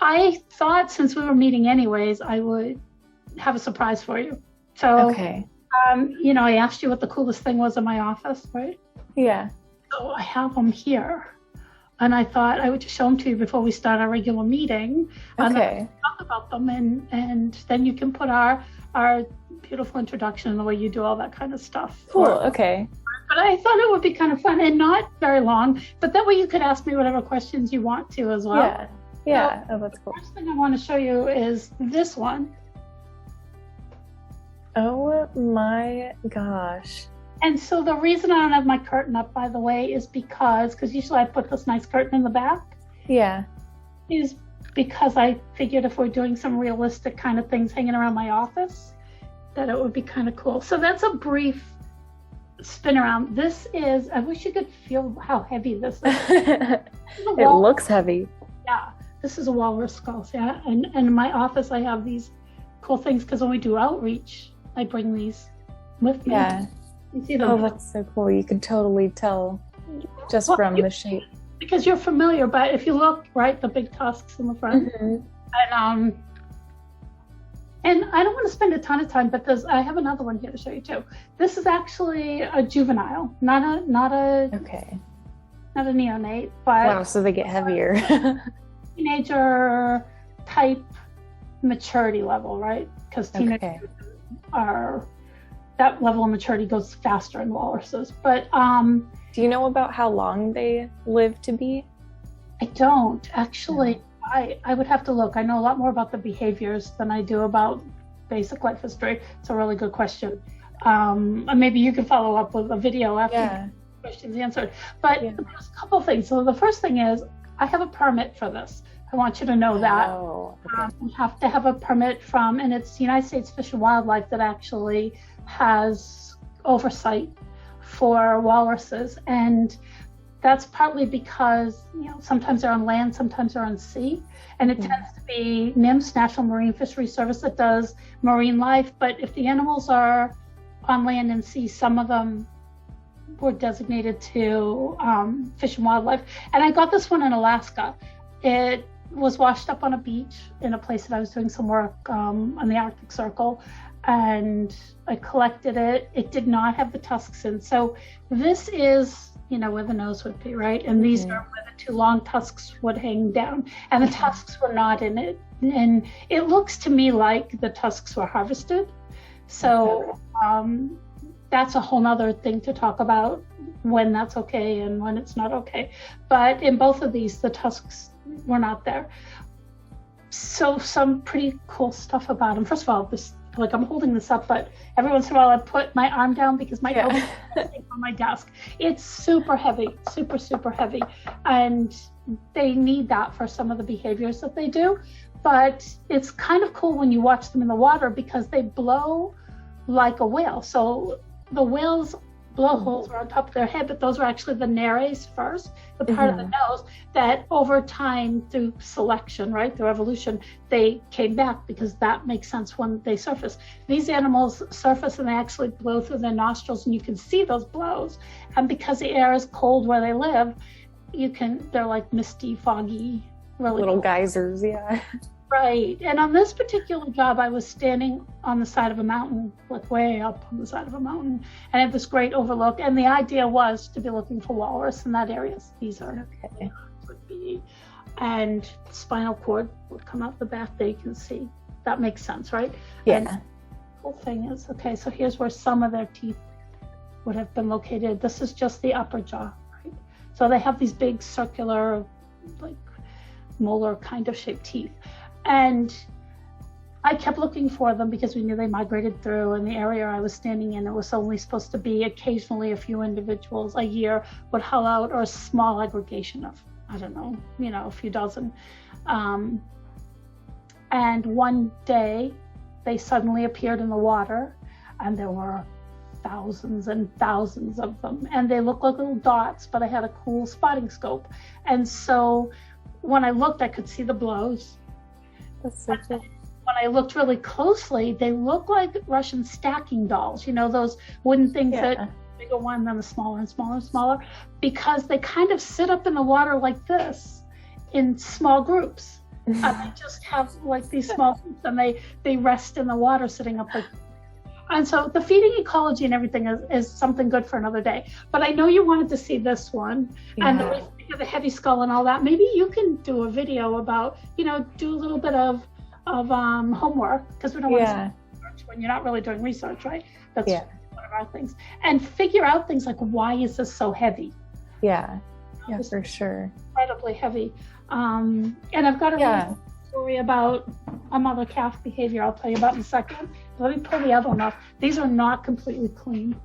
I thought since we were meeting anyways, I would have a surprise for you. So, Okay. I asked you what the coolest thing was in my office, right? Yeah. So I have them here. And I thought I would just show them to you before we start our regular meeting. Okay. And talk about them, and then you can put our beautiful introduction and the way you do all that kind of stuff. Cool. Okay. But I thought it would be kind of fun and not very long. But that way you could ask me whatever questions you want to as well. Yeah. Yeah. Oh, that's cool. The first thing I want to show you is this one. Oh my gosh. And so the reason I don't have my curtain up, by the way, is because usually I put this nice curtain in the back. Yeah. Is because I figured if we're doing some realistic kind of things hanging around my office, that it would be kind of cool. So that's a brief spin around. This is, I wish you could feel how heavy this is. It looks heavy. Yeah, this is a walrus skull. Yeah, and in my office I have these cool things because when we do outreach, I bring these with me. Yeah. You see them? Oh, that's so cool. You can totally tell just from the shape. Because you're familiar, but if you look, right, the big tusks in the front. Mm-hmm. And I don't want to spend a ton of time, but I have another one here to show you too. This is actually a juvenile, not a neonate, but wow, so they get heavier. teenager type maturity level, right? Because teenagers are, that level of maturity goes faster in walruses. But do you know about how long they live to be? I don't actually. I would have to look. I know a lot more about the behaviors than I do about basic life history. It's a really good question. Maybe you can follow up with a video after the question's answered. But there's a couple of things. So the first thing is I have a permit for this. I want you to know that. We have to have a permit from, and it's the United States Fish and Wildlife that actually has oversight for walruses. And that's partly because, sometimes they're on land, sometimes they're on sea. And it tends to be NMFS, National Marine Fisheries Service, that does marine life. But if the animals are on land and sea, some of them were designated to Fish and Wildlife. And I got this one in Alaska. It was washed up on a beach in a place that I was doing some work on the Arctic Circle. And I collected it. It did not have the tusks in. So this is, where the nose would be, right? And these are where the two long tusks would hang down. And the tusks were not in it. And it looks to me like the tusks were harvested. So that's a whole nother thing to talk about, when that's okay and when it's not okay. But in both of these, the tusks were not there. So some pretty cool stuff about them. First of all, I'm holding this up, but every once in a while I put my arm down because my elbow is on my desk. It's super heavy, super, super heavy. And they need that for some of the behaviors that they do. But it's kind of cool when you watch them in the water because they blow like a whale. So the whales' blowholes are on top of their head, but those are actually the nares first, the part of the nose that over time, through selection, right, through evolution, they came back because that makes sense when they surface. These animals surface and they actually blow through their nostrils, and you can see those blows. And because the air is cold where they live, they're like misty, foggy, really little geysers, Right. And on this particular job, I was standing on the side of a mountain, like way up on the side of a mountain, and I had this great overlook. And the idea was to be looking for walrus in that area. So these are would be, and the spinal cord would come out the back there. You can see that makes sense, right? Yeah. And the whole thing is so here's where some of their teeth would have been located. This is just the upper jaw, right? So they have these big circular, like molar kind of shaped teeth. And I kept looking for them because we knew they migrated through, and the area I was standing in, it was only supposed to be occasionally a few individuals a year would haul out, or a small aggregation of, I don't know, a few dozen. And one day they suddenly appeared in the water, and there were thousands and thousands of them. And they looked like little dots, but I had a cool spotting scope. And so when I looked, I could see the blows. That's so cool. When I looked really closely, they look like Russian stacking dolls. Those wooden things that bigger one, then the smaller and smaller and smaller, because they kind of sit up in the water like this in small groups. They just have like these small feet, and they rest in the water sitting up like. And so the feeding ecology and everything is something good for another day. But I know you wanted to see this one, and the heavy skull and all that. Maybe you can do a video about, do a little bit of homework, because we don't want to research when you're not really doing research, right? That's one of our things. And figure out things like, why is this so heavy? Yeah, for sure. Incredibly heavy. And I've got a story about a mother calf behavior I'll tell you about in a second. Let me pull the other one off. These are not completely clean.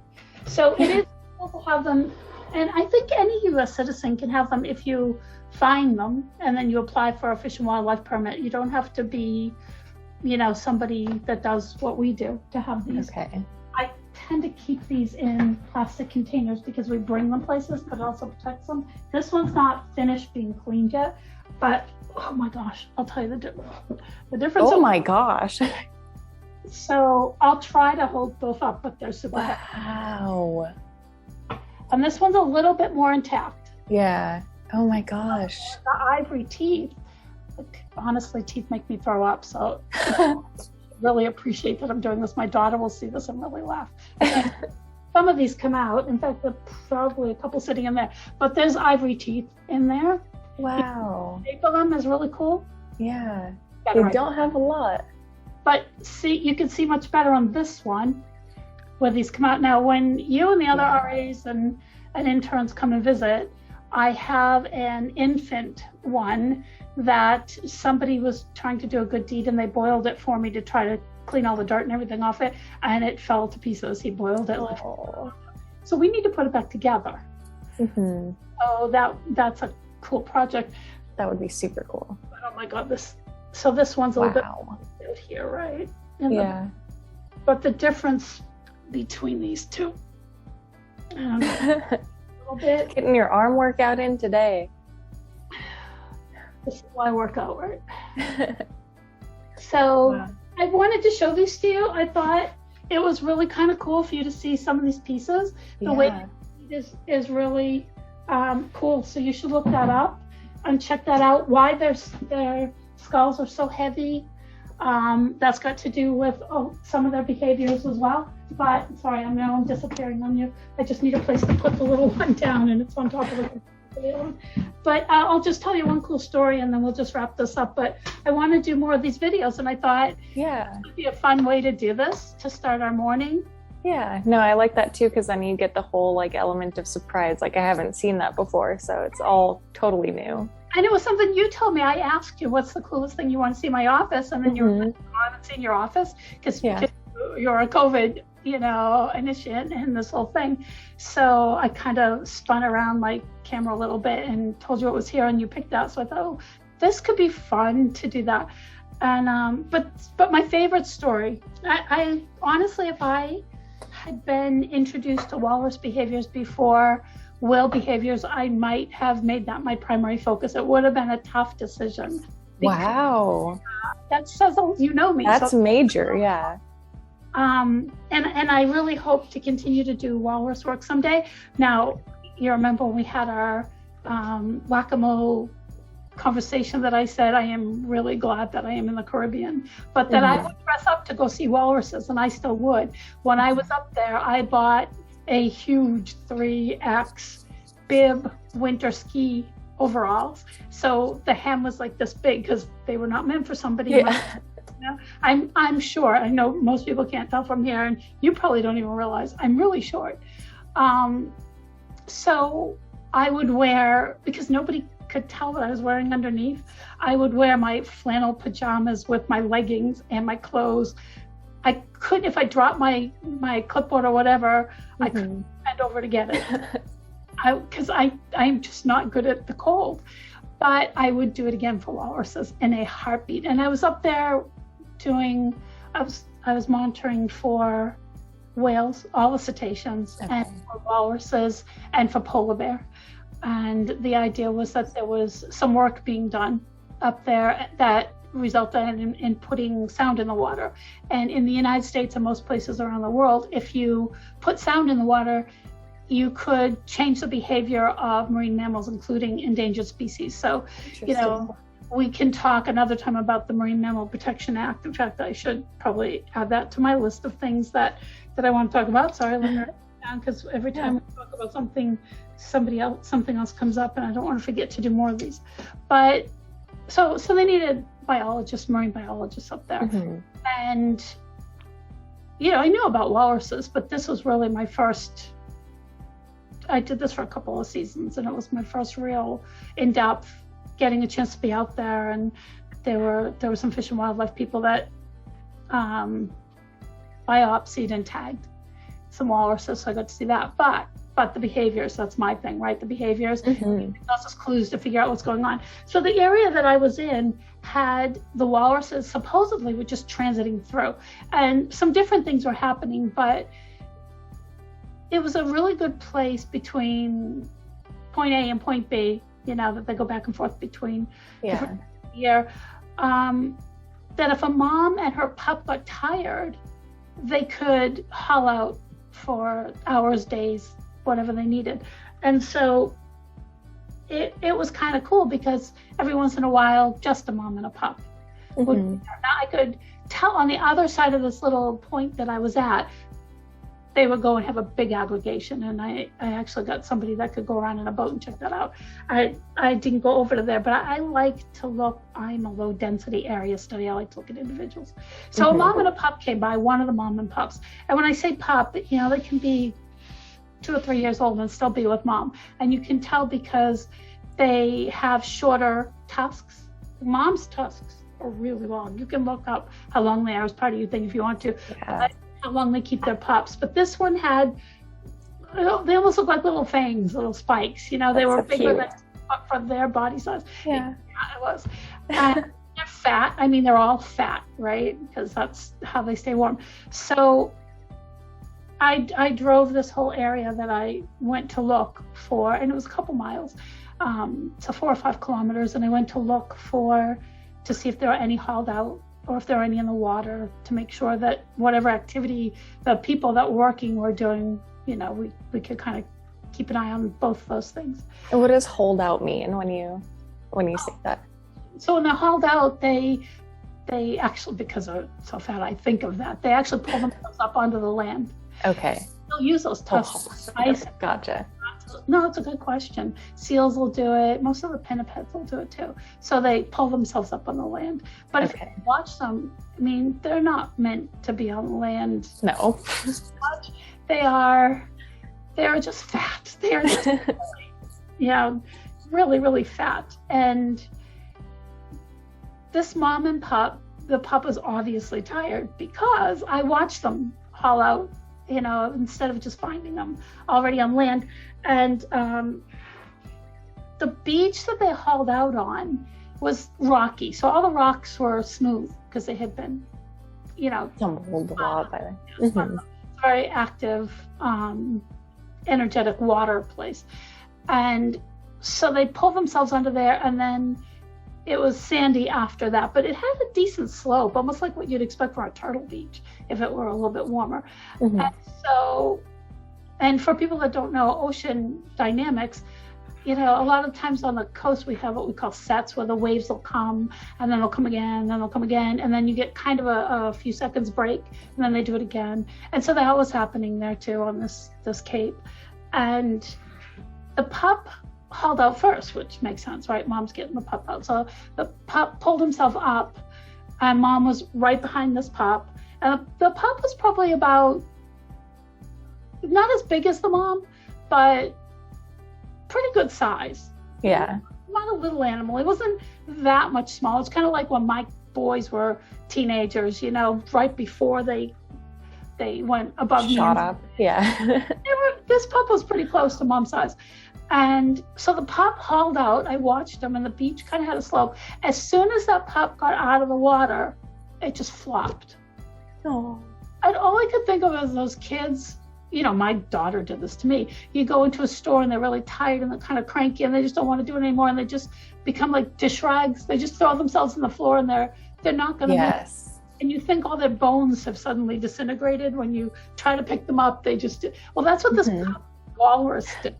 So it is cool to have them, and I think any U.S. citizen can have them if you find them and then you apply for a fish and wildlife permit. You don't have to be, somebody that does what we do to have these. Okay. I tend to keep these in plastic containers because we bring them places, but it also protects them. This one's not finished being cleaned yet, but oh my gosh, I'll tell you the difference. Oh my gosh. So I'll try to hold both up, but they're super heavy. Wow. And this one's a little bit more intact. Yeah. Oh my gosh. The ivory teeth, honestly, teeth make me throw up. So really appreciate that I'm doing this. My daughter will see this and really laugh. Some of these come out. In fact, there's probably a couple sitting in there. But there's ivory teeth in there. Wow. The shape of them is really cool. Yeah. They don't have a lot. But see, you can see much better on this one where these come out. Now, when you and the other RAs and interns come and visit, I have an infant one that somebody was trying to do a good deed, and they boiled it for me to try to clean all the dirt and everything off it, and it fell to pieces. He boiled it. So we need to put it back together. Mm-hmm. So that's a cool project. That would be super cool. Oh my God, this one's a little bit here, right? But the difference between these two, a little bit. Getting your arm workout in today. This is why I work out, right? So I wanted to show these to you. I thought it was really kind of cool for you to see some of these pieces. The way it is really cool. So you should look that up and check that out. Why their skulls are so heavy. That's got to do with some of their behaviors as well. But sorry, I'm disappearing on you. I just need a place to put the little one down, and it's on top of the other one. But I'll just tell you one cool story, and then we'll just wrap this up. But I want to do more of these videos, and I thought it would be a fun way to do this to start our morning. Yeah, no, I like that too, because then you get the whole element of surprise. I haven't seen that before, so it's all totally new. And it was something you told me. I asked you, what's the coolest thing you want to see in my office? And then you were like, I haven't seen your office because you're a COVID, initiate in this whole thing. So I kind of spun around my camera a little bit and told you what was here, and you picked out. So I thought, this could be fun to do that. And but my favorite story, I honestly, if I had been introduced to walrus behaviors before whale behaviors, I might have made that my primary focus. It would have been a tough decision. Wow. That says, me. That's major, yeah. And I really hope to continue to do walrus work someday. Now, you remember when we had our whack-a-mole conversation that I said I am really glad that I am in the Caribbean, but that I would dress up to go see walruses, and I still would. When I was up there, I bought a huge 3X bib winter ski overalls. So the hem was like this big because they were not meant for somebody. I'm sure, I know most people can't tell from here, and you probably don't even realize I'm really short. So I would wear, because nobody could tell what I was wearing underneath, I would wear my flannel pajamas with my leggings and my clothes. I couldn't, if I dropped my clipboard or whatever, I couldn't bend over to get it. Because I'm just not good at the cold. But I would do it again for walruses in a heartbeat. And I was up there I was monitoring for whales, all the cetaceans, and for walruses, and for polar bear. And the idea was that there was some work being done up there that resulted in putting sound in the water. And in the United States and most places around the world, if you put sound in the water, you could change the behavior of marine mammals, including endangered species. So, we can talk another time about the Marine Mammal Protection Act. In fact, I should probably add that to my list of things that I want to talk about. Sorry, let me write it down, because every time we talk about something, something else comes up, and I don't want to forget to do more of these. But so they needed biologists, marine biologists up there. And I knew about walruses, but this was really my first. I did this for a couple of seasons, and it was my first real in-depth getting a chance to be out there. And there were some Fish and Wildlife people that biopsied and tagged some walruses, so I got to see that. But the behaviors, that's my thing, right? The behaviors, gives us clues to figure out what's going on. So the area that I was in had the walruses supposedly were just transiting through, and some different things were happening, but it was a really good place between point A and point B, that they go back and forth between here. That if a mom and her pup got tired, they could haul out for hours, days, whatever they needed. And so it was kind of cool, because every once in a while, just a mom and a pup would be there. Now I could tell on the other side of this little point that I was at, they would go and have a big aggregation, and I actually got somebody that could go around in a boat and check that out. I didn't go over to there, but I like to look. I'm a low density area study. I like to look at individuals. So a mom and a pup came by, one of the mom and pups. And when I say pup, they can be 2 or 3 years old and still be with mom. And you can tell because they have shorter tusks. Mom's tusks are really long. You can look up how long they are as part of your thing if you want to. Yeah. How long they keep their pups. But this one had, they almost look like little fangs, little spikes. They were so bigger than for their body size. Yeah. It was. And they're fat. I mean, they're all fat, right? Because that's how they stay warm. So I drove this whole area that I went to look for, and it was a couple miles, so 4 or 5 kilometers, and I went to look to see if there were any hauled out, or if there were any in the water, to make sure that whatever activity the people that were working were doing, we could kind of keep an eye on both those things. And what does hold out mean when you say that? So when they're hauled out, they actually, because they're so fat, I think of that, they actually pull themselves up onto the land. Okay. They'll use those tusks. Gotcha. No, it's a good question. Seals will do it. Most of the pinnipeds will do it too. So they pull themselves up on the land. But if you watch them, I mean, they're not meant to be on land. No. They're just fat. They are just really, really fat. And this mom and pup, the pup was obviously tired, because I watched them haul out, instead of just finding them already on land. And the beach that they hauled out on was rocky. So all the rocks were smooth, because they had been, tumbled a lot by then. Very active, energetic water place. And so they pulled themselves under there, and then it was sandy after that, but it had a decent slope, almost like what you'd expect for a turtle beach if it were a little bit warmer. And for people that don't know ocean dynamics, a lot of times on the coast we have what we call sets, where the waves will come, and then they'll come again, and then they'll come again, and then you get kind of a few seconds break, and then they do it again. And so that was happening there too on this cape. And the pup hauled out first, which makes sense, right? Mom's getting the pup out. So the pup pulled himself up, and mom was right behind this pup. And the pup was probably about, not as big as the mom, but pretty good size. Yeah. Not a little animal. It wasn't that much small. It's kind of like when my boys were teenagers, right before they went above me. Shot up. Yeah. This pup was pretty close to mom's size. And so the pup hauled out. I watched him, and the beach kind of had a slope. As soon as that pup got out of the water, it just flopped. Oh. And all I could think of is those kids. My daughter did this to me. You go into a store and they're really tired and they're kind of cranky and they just don't want to do it anymore, and they just become like dish rags. They just throw themselves on the floor, and they're not going to Yes. move. And you think all their bones have suddenly disintegrated when you try to pick them up. They just, well, that's what this walrus did.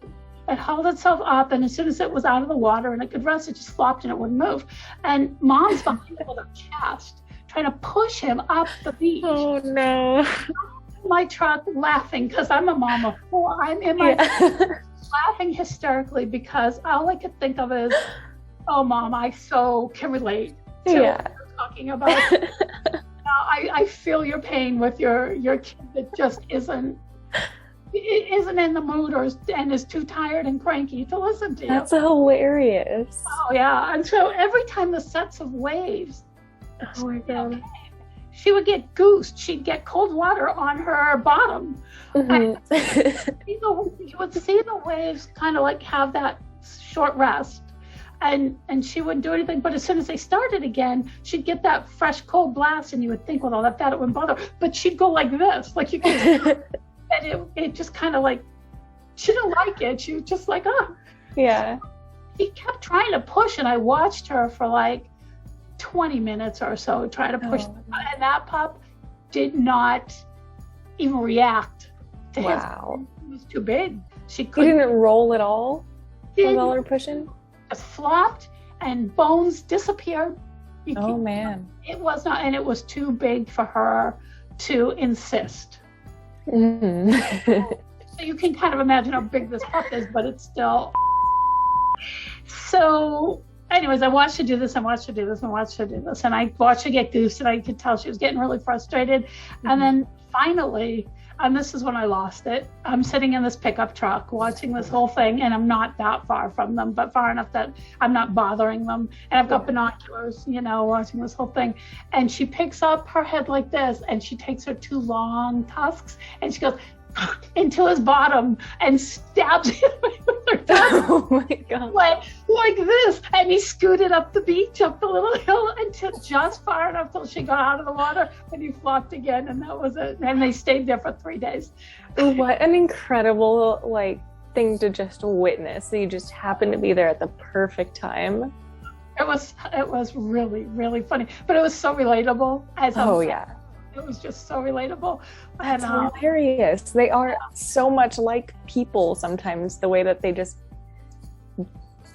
it held itself up, and as soon as it was out of the water and it could rest, it just flopped and it wouldn't move. And Mom's behind him with her chest, trying to push him up the beach. Oh no. My truck laughing because I'm a mom of 4. I'm in my laughing hysterically because all I could think of is, oh, Mom, I so can relate to what you're talking about. I feel your pain with your kid that just isn't in the mood and is too tired and cranky to listen to you. That's hilarious. Oh yeah, and so every time the sets of waves, oh my God, she would get goosed. She'd get cold water on her bottom. And you would see the waves kind of like have that short rest. And she wouldn't do anything, but as soon as they started again, she'd get that fresh cold blast, and you would think, well, that it wouldn't bother her. But she'd go like this, like you could, and it just kind of like, she didn't like it. She was just like, oh. Yeah. She kept trying to push, and I watched her for like 20 minutes or so trying to push, and that pup did not even react to his. It was too big. She couldn't. He didn't roll at all while they're pushing? Just flopped, and bones disappeared. Man. It was not, and it was too big for her to insist. So you can kind of imagine how big this pup is, but it's still. So anyways, I watched her do this, and watched her do this, and watched her do this, and I watched her get goosed, and I could tell she was getting really frustrated. And then finally, and this is when I lost it, I'm sitting in this pickup truck watching this whole thing, and I'm not that far from them, but far enough that I'm not bothering them. And I've got binoculars, watching this whole thing. And she picks up her head like this, and she takes her 2 long tusks, and she goes into his bottom and stabs him with her tusks. Oh my God. Like this. And he scooted up the beach, up the little hill, until just far enough till she got out of the water, and he flopped again, and that was it. And they stayed there for 3 days. What an incredible thing to just witness. You just happened to be there at the perfect time. It was really, really funny, but it was so relatable. It was just so relatable. That's hilarious. They are so much like people sometimes, the way that they just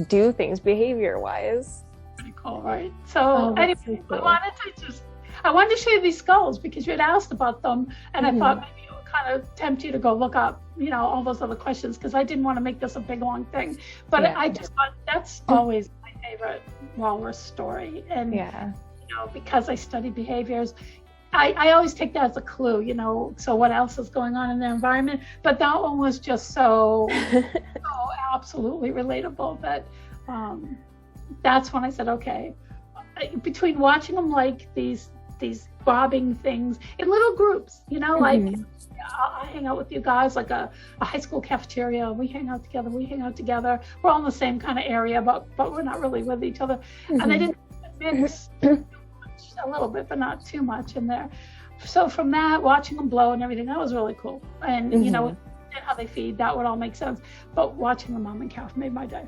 do things behavior-wise. Pretty cool, right? So anyway, so cool. I wanted to show you these skulls because you had asked about them, and I thought maybe it would kind of tempt you to go look up, all those other questions, because I didn't want to make this a big long thing. But I just thought that's always my favorite walrus story, and because I study behaviors. I always take that as a clue, so what else is going on in their environment. But that one was just so absolutely relatable that that's when I said, okay, between watching them like these bobbing things in little groups, I hang out with you guys like a high school cafeteria. We hang out together. We're all in the same kind of area, but we're not really with each other. And they didn't mix a little bit, but not too much in there. So from that, watching them blow and everything, that was really cool. And and how they feed, that would all make sense. But watching the mom and calf made my day.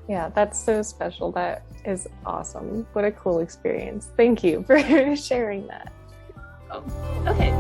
Yeah, that's so special. That is awesome. What a cool experience. Thank you for sharing that. Oh, okay.